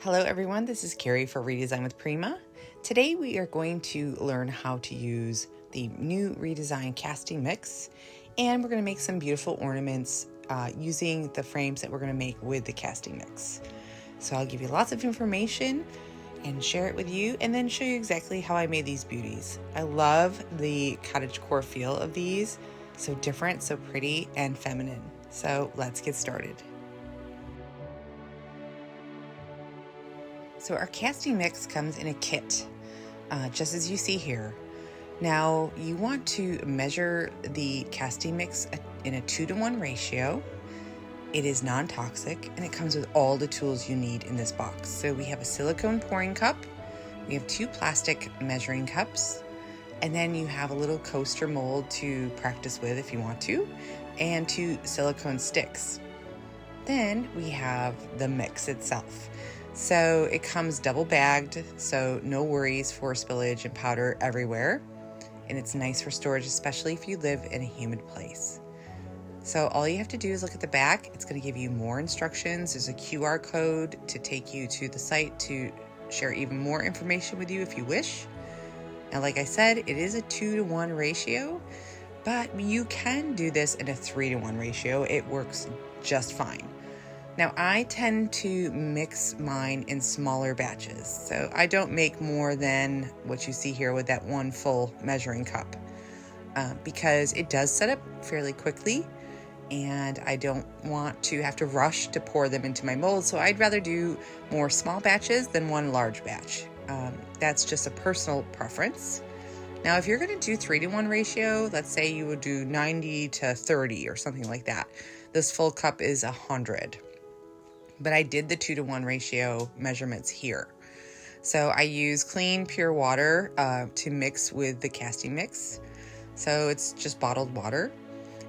Hello everyone, this is Cari for Redesign with Prima. Today we are going to learn how to use the new Redesign casting mix, and we're going to make some beautiful ornaments using the frames that we're going to make with the casting mix. So I'll give you lots of information and share it with you, and then show you exactly how I made these beauties. I love the Cottage Core feel of these, so different, so pretty and feminine. So let's get started. So our casting mix comes in a kit, just as you see here. Now you want to measure the casting mix in a 2-to-1 ratio. It is non-toxic and it comes with all the tools you need in this box. So we have a silicone pouring cup, we have 2 plastic measuring cups, and then you have a little coaster mold to practice with if you want to, and 2 silicone sticks. Then we have the mix itself. So it comes double bagged, so no worries for spillage and powder everywhere. And it's nice for storage, especially if you live in a humid place. So all you have to do is look at the back. It's going to give you more instructions. There's a QR code to take you to the site to share even more information with you if you wish. Now, like I said, it is a 2-to-1 ratio, but you can do this in a 3-to-1 ratio. It works just fine. Now, I tend to mix mine in smaller batches, so I don't make more than what you see here with that 1 full measuring cup, because it does set up fairly quickly, and I don't want to have to rush to pour them into my mold, so I'd rather do more small batches than 1 large batch. That's just a personal preference. Now, if you're going to do 3-to-1 ratio, let's say you would do 90 to 30 or something like that. This full cup is 100. But I did the 2-to-1 ratio measurements here. So I use clean, pure water to mix with the casting mix. So it's just bottled water.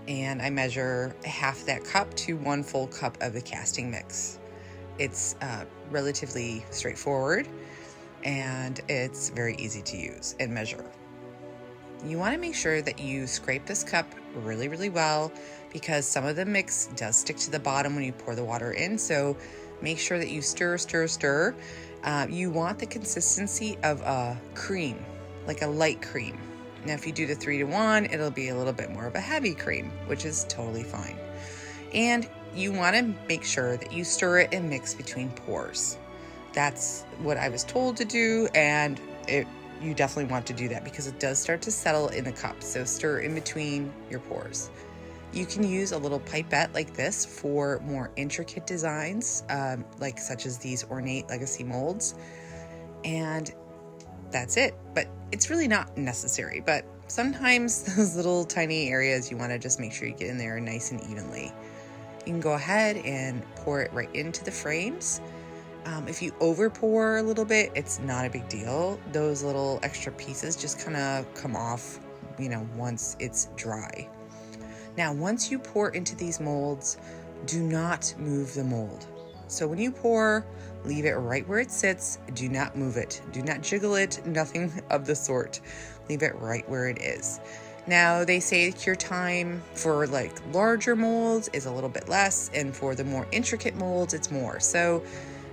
And I measure half that cup to 1 full cup of the casting mix. It's relatively straightforward, and it's very easy to use and measure. You want to make sure that you scrape this cup really, really well, because some of the mix does stick to the bottom when you pour the water in. So make sure that you stir. You want the consistency of a cream, like a light cream. Now, if you do the 3-to-1, it'll be a little bit more of a heavy cream, which is totally fine. And you want to make sure that you stir it and mix between pours. That's what I was told to do, and you definitely want to do that because it does start to settle in the cup. So stir in between your pours. You can use a little pipette like this for more intricate designs, like such as these ornate legacy molds. And that's it. But it's really not necessary. But sometimes those little tiny areas, you want to just make sure you get in there nice and evenly. You can go ahead and pour it right into the frames. If you over pour a little bit, it's not a big deal. Those little extra pieces just kind of come off, once it's dry. Now, once you pour into these molds, do not move the mold. So when you pour, leave it right where it sits. Do not move it. Do not jiggle it. Nothing of the sort. Leave it right where it is. Now, they say cure time for like larger molds is a little bit less, and for the more intricate molds, it's more. So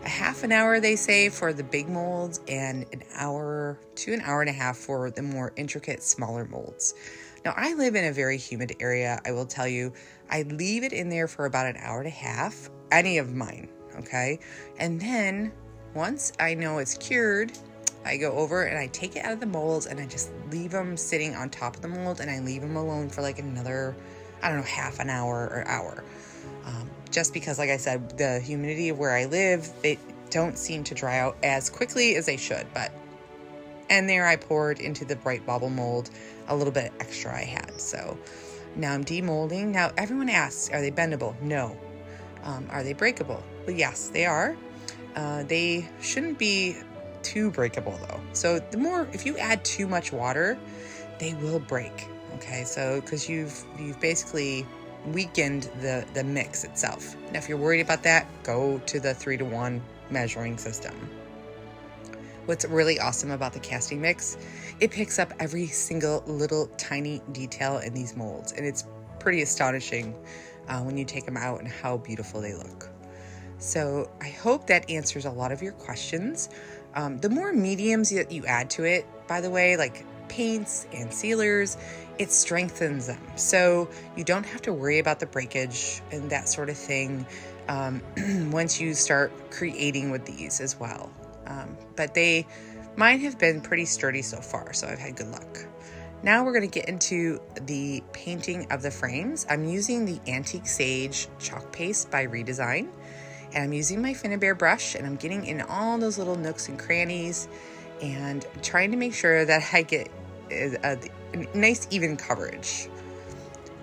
a half an hour, they say, for the big molds, and an hour to an hour and a half for the more intricate, smaller molds. Now, I live in a very humid area. I will tell you, I leave it in there for about an hour and a half, any of mine, okay? And then once I know it's cured, I go over and I take it out of the molds and I just leave them sitting on top of the mold, and I leave them alone for like another, half an hour or hour. Just because, like I said, the humidity of where I live, they don't seem to dry out as quickly as they should. And there I poured into the bright bauble mold a little bit extra I had. So now I'm demolding. Now everyone asks, are they bendable? No. Are they breakable? Well, yes, they are. They shouldn't be too breakable though. So if you add too much water, they will break. Okay, so because you've basically weakened the mix itself. Now, if you're worried about that, go to the 3-to-1 measuring system. What's really awesome about the casting mix, it picks up every single little tiny detail in these molds, and it's pretty astonishing when you take them out and how beautiful they look. So I hope that answers a lot of your questions. The more mediums that you add to it, by the way, like paints and sealers, it strengthens them. So you don't have to worry about the breakage and that sort of thing once you start creating with these as well. But mine have been pretty sturdy so far, so I've had good luck. Now we're going to get into the painting of the frames. I'm using the Antique Sage chalk paste by Redesign, and I'm using my Finnabair brush, and I'm getting in all those little nooks and crannies and trying to make sure that I get a nice even coverage.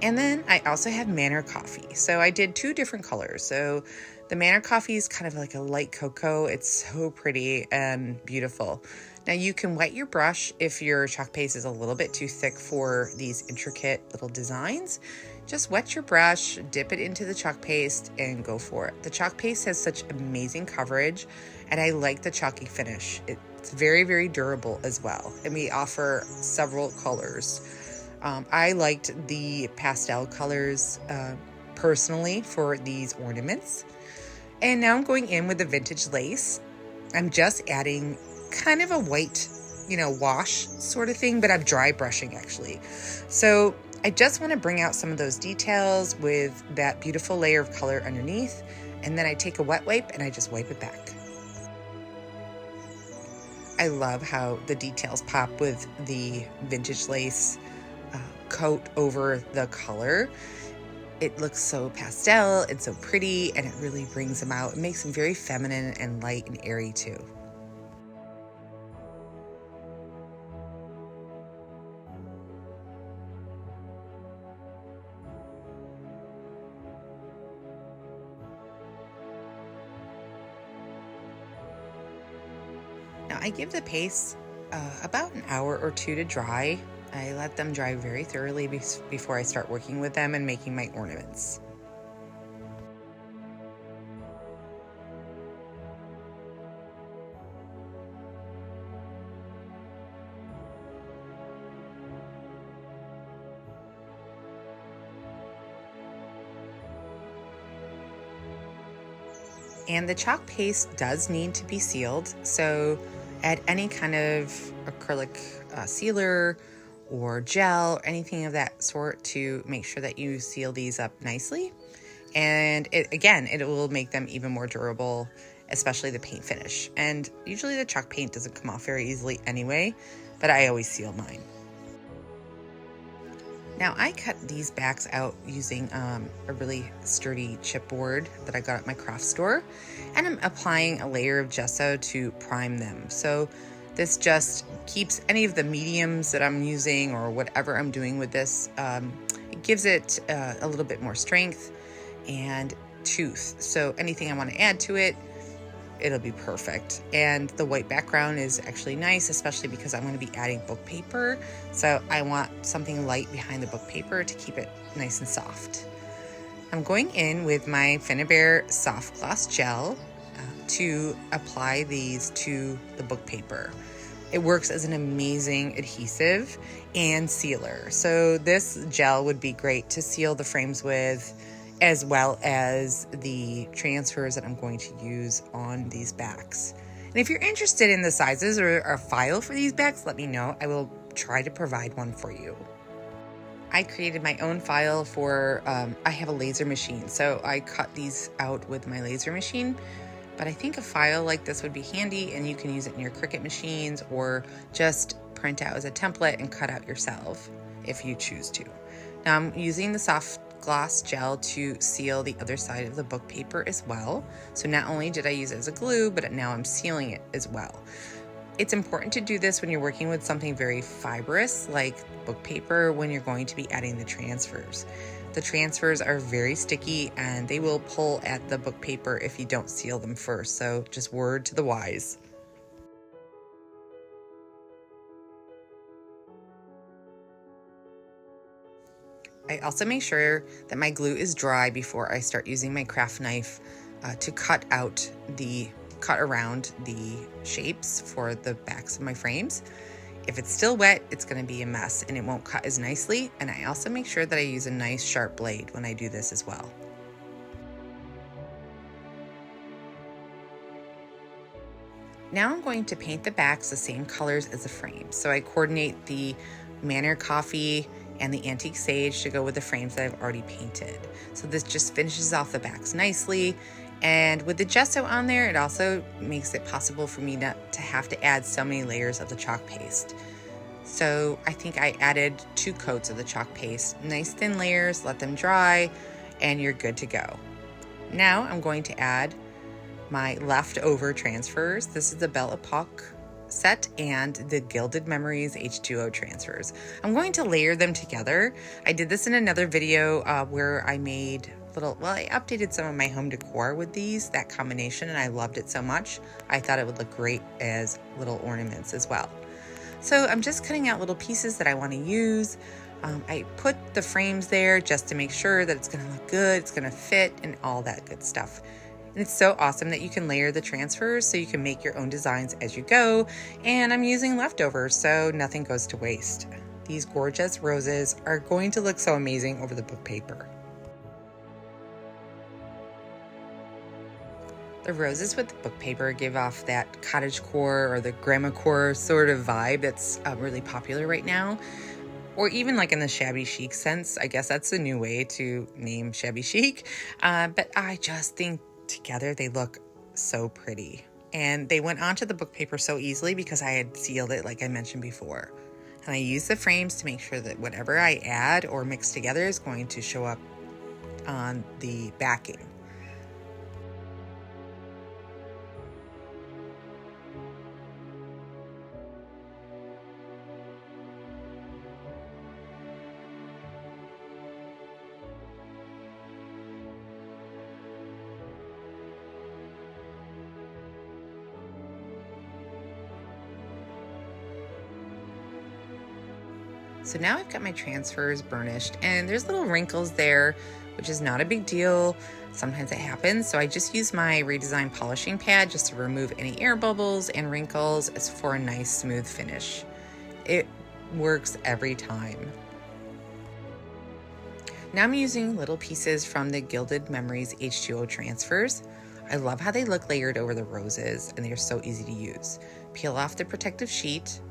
And then I also have Manor Coffee. So I did 2 different colors. So the Manor Coffee is kind of like a light cocoa. It's so pretty and beautiful. Now you can wet your brush if your chalk paste is a little bit too thick for these intricate little designs. Just wet your brush, dip it into the chalk paste, and go for it. The chalk paste has such amazing coverage, and I like the chalky finish. It's very, very durable as well, and we offer several colors. I liked the pastel colors personally for these ornaments. And now I'm going in with the vintage lace. I'm just adding kind of a white, wash sort of thing, but I'm dry brushing actually. So I just want to bring out some of those details with that beautiful layer of color underneath. And then I take a wet wipe and I just wipe it back. I love how the details pop with the vintage lace coat over the color. It looks so pastel and so pretty, and it really brings them out. It makes them very feminine and light and airy too. Now I give the paste about an hour or 2 to dry. I let them dry very thoroughly before I start working with them and making my ornaments. And the chalk paste does need to be sealed, so add any kind of acrylic sealer or gel or anything of that sort to make sure that you seal these up nicely. And it will make them even more durable, especially the paint finish. And usually the chalk paint doesn't come off very easily anyway, but I always seal mine. Now I cut these backs out using a really sturdy chipboard that I got at my craft store, and I'm applying a layer of gesso to prime them. So this just keeps any of the mediums that I'm using or whatever I'm doing with this, it gives it a little bit more strength and tooth. So anything I want to add to it, it'll be perfect. And the white background is actually nice, especially because I'm going to be adding book paper. So I want something light behind the book paper to keep it nice and soft. I'm going in with my Finnabair soft gloss gel to apply these to the book paper. It works as an amazing adhesive and sealer. So this gel would be great to seal the frames with, as well as the transfers that I'm going to use on these backs. And if you're interested in the sizes or a file for these backs, let me know. I will try to provide one for you. I created my own file for, I have a laser machine, so I cut these out with my laser machine. But I think a file like this would be handy, and you can use it in your Cricut machines or just print out as a template and cut out yourself if you choose to. Now I'm using the soft gloss gel to seal the other side of the book paper as well. So not only did I use it as a glue, but now I'm sealing it as well. It's important to do this when you're working with something very fibrous like book paper when you're going to be adding the transfers. The transfers are very sticky and they will pull at the book paper if you don't seal them first. So just word to the wise. I also make sure that my glue is dry before I start using my craft knife to cut around the shapes for the backs of my frames. If it's still wet, it's going to be a mess and it won't cut as nicely. And I also make sure that I use a nice sharp blade when I do this as well. Now I'm going to paint the backs the same colors as the frames. So I coordinate the Manor Coffee and the Antique Sage to go with the frames that I've already painted. So this just finishes off the backs nicely. And with the gesso on there, it also makes it possible for me not to have to add so many layers of the chalk paste. So I think I added 2 coats of the chalk paste, nice thin layers, let them dry, and you're good to go. Now I'm going to add my leftover transfers. This is the Belle Epoque set and the Gilded Memories H2O transfers. I'm going to layer them together. I did this in another video where I made I updated some of my home decor with that combination, and I loved it so much. I thought it would look great as little ornaments as well. So I'm just cutting out little pieces that I want to use. I put the frames there just to make sure that it's going to look good, it's going to fit, and all that good stuff. And it's so awesome that you can layer the transfers so you can make your own designs as you go. And I'm using leftovers so nothing goes to waste. These gorgeous roses are going to look so amazing over the book paper. The roses with the book paper give off that cottage core or the grandma core sort of vibe that's really popular right now. Or even like in the shabby chic sense. I guess that's a new way to name shabby chic. But I just think together they look so pretty. And they went onto the book paper so easily because I had sealed it like I mentioned before. And I use the frames to make sure that whatever I add or mix together is going to show up on the backing. So now I've got my transfers burnished, and there's little wrinkles there, which is not a big deal. Sometimes it happens. So I just use my Redesign polishing pad just to remove any air bubbles and wrinkles as for a nice smooth finish. It works every time. Now I'm using little pieces from the Gilded Memories H2O transfers. I love how they look layered over the roses, and they're so easy to use. Peel off the protective sheet,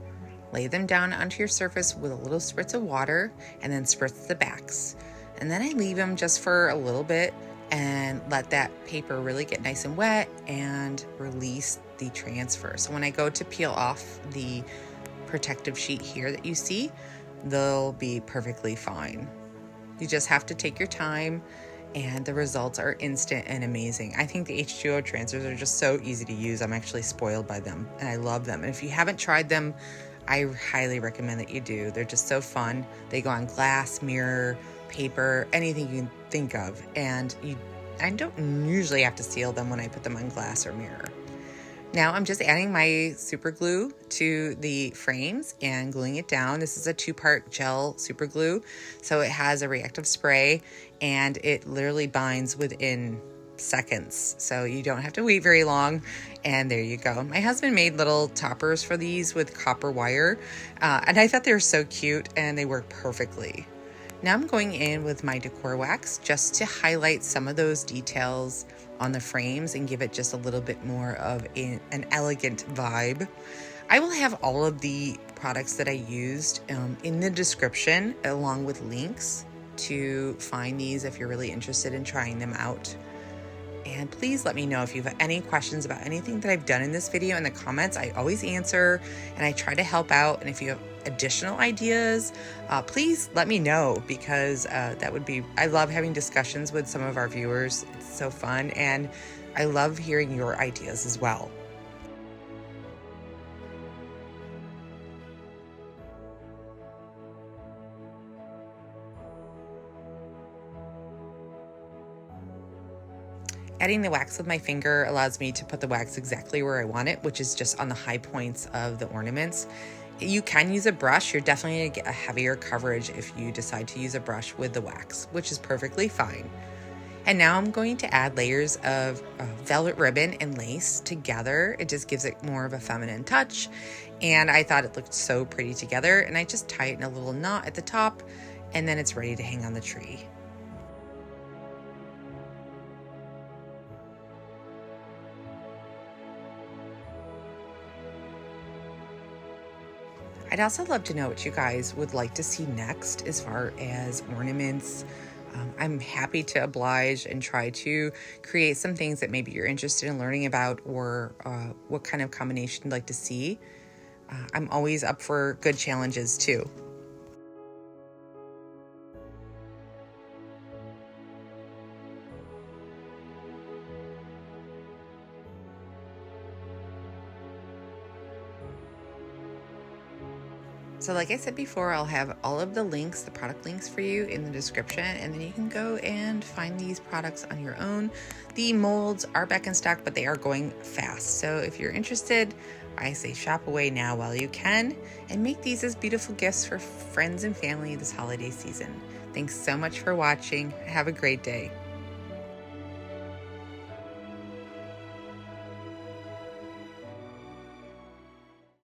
lay them down onto your surface with a little spritz of water, and then spritz the backs. And then I leave them just for a little bit and let that paper really get nice and wet and release the transfer. So when I go to peel off the protective sheet here that you see, they'll be perfectly fine. You just have to take your time, and the results are instant and amazing. I think the H2O transfers are just so easy to use. I'm actually spoiled by them, and I love them. And if you haven't tried them, I highly recommend that you do. They're just so fun. They go on glass, mirror, paper, anything you can think of. And I don't usually have to seal them when I put them on glass or mirror. Now I'm just adding my super glue to the frames and gluing it down. This is a 2-part gel super glue. So it has a reactive spray, and it literally binds within seconds, so you don't have to wait very long. And there you go. My husband made little toppers for these with copper wire, and I thought they were so cute, and they work perfectly. Now I'm going in with my decor wax just to highlight some of those details on the frames and give it just a little bit more of an elegant vibe. I will have all of the products that I used in the description, along with links to find these if you're really interested in trying them out. And please let me know if you have any questions about anything that I've done in this video in the comments. I always answer, and I try to help out. And if you have additional ideas, please let me know, because that would be, I love having discussions with some of our viewers. It's so fun, and I love hearing your ideas as well. Adding the wax with my finger allows me to put the wax exactly where I want it, which is just on the high points of the ornaments. You can use a brush. You're definitely going to get a heavier coverage if you decide to use a brush with the wax, which is perfectly fine. And now I'm going to add layers of velvet ribbon and lace together. It just gives it more of a feminine touch, and I thought it looked so pretty together. And I just tie it in a little knot at the top, and then it's ready to hang on the tree. I'd also love to know what you guys would like to see next as far as ornaments. I'm happy to oblige and try to create some things that maybe you're interested in learning about, or what kind of combination you'd like to see. I'm always up for good challenges too. So like I said before, I'll have all of the links, the product links for you in the description, and then you can go and find these products on your own. The molds are back in stock, but they are going fast. So if you're interested, I say shop away now while you can and make these as beautiful gifts for friends and family this holiday season. Thanks so much for watching. Have a great day.